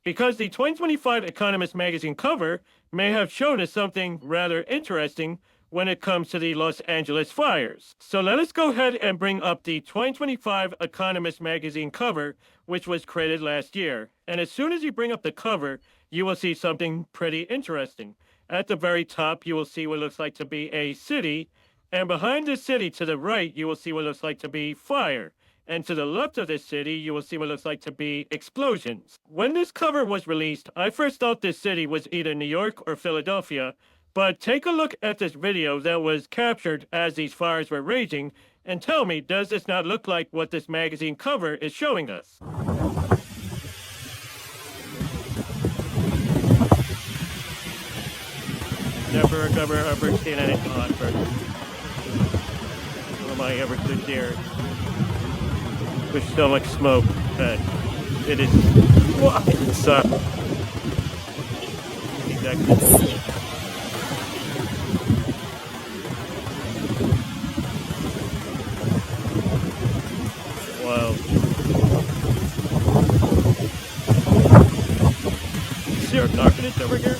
because the 2025 Economist Magazine cover may have shown us something rather interesting when it comes to the Los Angeles fires. So let us go ahead and bring up the 2025 Economist Magazine cover, which was created last year. And as soon as you bring up the cover, you will see something pretty interesting. At the very top, you will see what looks like to be a city, and behind this city to the right, you will see what looks like to be fire. And to the left of this city, you will see what looks like to be explosions. When this cover was released, I first thought this city was either New York or Philadelphia, but take a look at this video that was captured as these fires were raging, and tell me, does this not look like what this magazine cover is showing us? Never ever seen anything like this. What am I ever so dear? There's so much smoke that it is. What? It's exactly. Wow. Is there darkness over here?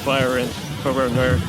Fire ants over there.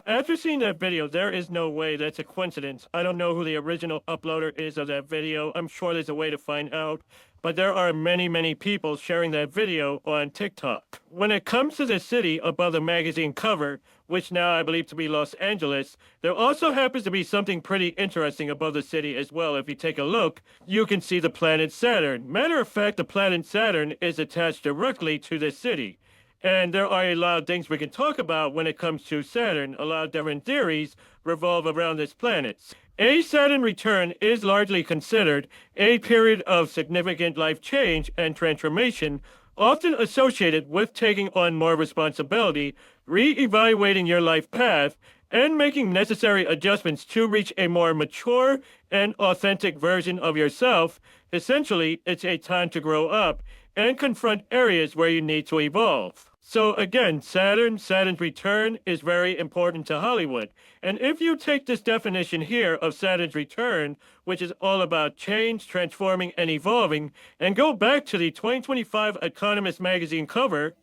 After seeing that video, there is no way that's a coincidence. I don't know who the original uploader is of that video. I'm sure there's a way to find out. But there are many people sharing that video on TikTok. When it comes to the city above the magazine cover, which now I believe to be Los Angeles, there also happens to be something pretty interesting above the city as well. If you take a look, you can see the planet Saturn. Matter of fact, the planet Saturn is attached directly to this city. And there are a lot of things we can talk about when it comes to Saturn. A lot of different theories revolve around this planet. A Saturn return is largely considered a period of significant life change and transformation, often associated with taking on more responsibility, re-evaluating your life path, and making necessary adjustments to reach a more mature and authentic version of yourself. Essentially, it's a time to grow up and confront areas where you need to evolve. So again, Saturn's return is very important to Hollywood. And if you take this definition here of Saturn's return, which is all about change, transforming, and evolving, and go back to the 2025 Economist magazine cover,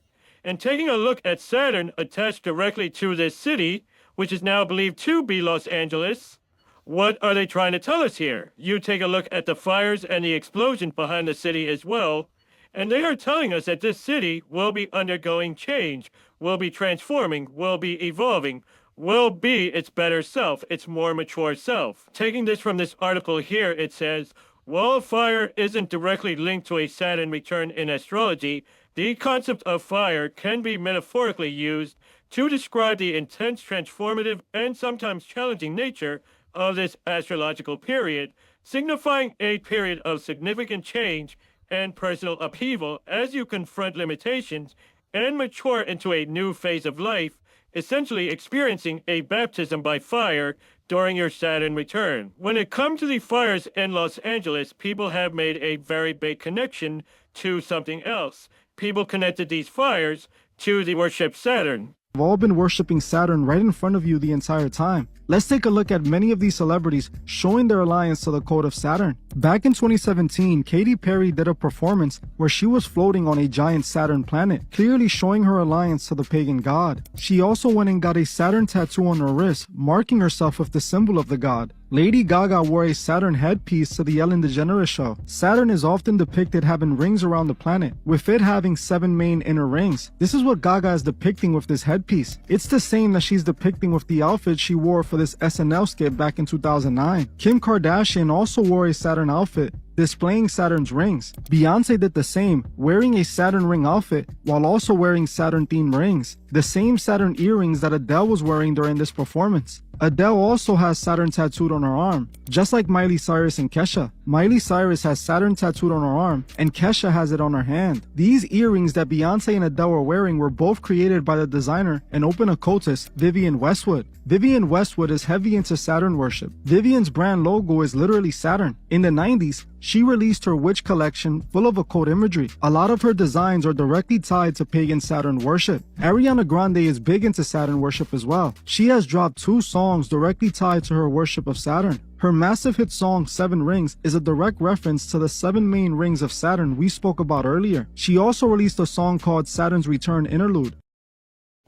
and taking a look at Saturn attached directly to this city, which is now believed to be Los Angeles, what are they trying to tell us here? You take a look at the fires and the explosion behind the city as well, and they are telling us that this city will be undergoing change, will be transforming, will be evolving, will be its better self, its more mature self. Taking this from this article here, it says, wildfire isn't directly linked to a Saturn return in astrology. The concept of fire can be metaphorically used to describe the intense, transformative, and sometimes challenging nature of this astrological period, signifying a period of significant change and personal upheaval as you confront limitations and mature into a new phase of life, essentially experiencing a baptism by fire during your Saturn return. When it comes to the fires in Los Angeles, people have made a very big connection to something else. People connected these fires to the worship Saturn. We've all been worshipping Saturn right in front of you the entire time. Let's take a look at many of these celebrities showing their alliance to the code of Saturn. Back in 2017, Katy Perry did a performance where she was floating on a giant Saturn planet, clearly showing her alliance to the pagan god. She also went and got a Saturn tattoo on her wrist, marking herself with the symbol of the god. Lady Gaga wore a Saturn headpiece to the Ellen DeGeneres show. Saturn is often depicted having rings around the planet, with it having 7 main inner rings. This is what Gaga is depicting with this headpiece. It's the same that she's depicting with the outfit she wore for this SNL skit back in 2009. Kim Kardashian also wore a Saturn outfit, displaying Saturn's rings. Beyonce did the same, wearing a Saturn ring outfit while also wearing Saturn-themed rings, the same Saturn earrings that Adele was wearing during this performance. Adele also has Saturn tattooed on her arm, just like Miley Cyrus and Kesha. Miley Cyrus has Saturn tattooed on her arm, and Kesha has it on her hand. These earrings that Beyonce and Adele were wearing were both created by the designer and open occultist Vivienne Westwood. Vivienne Westwood is heavy into Saturn worship. Vivienne's brand logo is literally Saturn. In the 90s, she released her witch collection full of occult imagery. A lot of her designs are directly tied to pagan Saturn worship. Ariana Grande is big into Saturn worship as well. She has dropped 2 songs directly tied to her worship of Saturn. Her massive hit song, 7 Rings, is a direct reference to the 7 main rings of Saturn we spoke about earlier. She also released a song called Saturn's Return Interlude.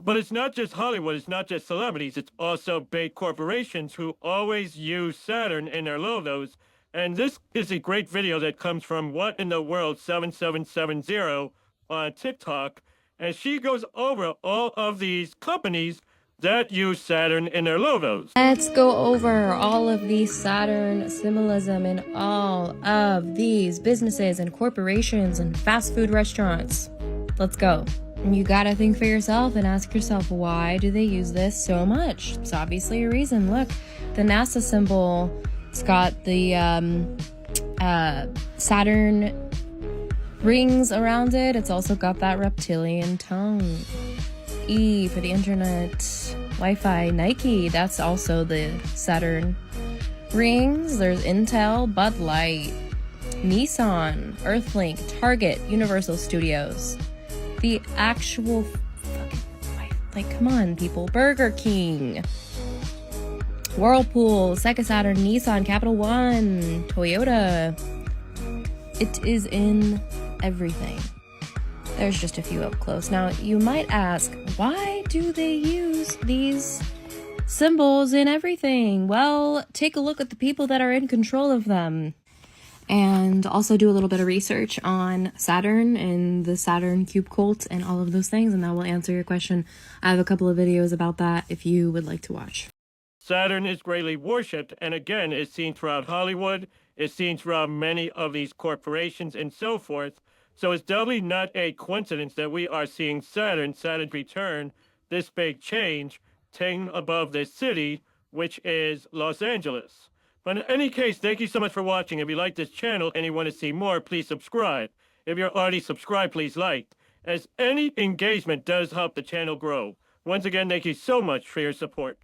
But it's not just Hollywood, it's not just celebrities, it's also big corporations who always use Saturn in their logos. And this is a great video that comes from What in the World 7770 on TikTok. And she goes over all of these companies that use Saturn in their logos. Let's go over all of the Saturn symbolism in all of these businesses and corporations and fast food restaurants. Let's go. You gotta think for yourself and ask yourself, why do they use this so much? It's obviously a reason. Look, the NASA symbol, it's got the Saturn rings around it. It's also got that reptilian tongue. E for the internet. Wi-Fi, Nike, that's also the Saturn rings. There's Intel, Bud Light, Nissan, Earthlink, Target, Universal Studios. The actual fucking, come on, people. Burger King, Whirlpool, Sega Saturn, Nissan, Capital One, Toyota. It is in everything. There's just a few up close. Now, you might ask, why do they use these symbols in everything? Well, take a look at the people that are in control of them. And also do a little bit of research on Saturn and the Saturn cube cult and all of those things, and that will answer your question. I have a couple of videos about that if you would like to watch. Saturn is greatly worshipped, and again, it's seen throughout Hollywood, it's seen throughout many of these corporations and so forth. So it's definitely not a coincidence that we are seeing Saturn's return, this big change, taken above this city, which is Los Angeles. But in any case, thank you so much for watching. If you like this channel and you want to see more, please subscribe. If you're already subscribed, please like, as any engagement does help the channel grow. Once again, thank you so much for your support.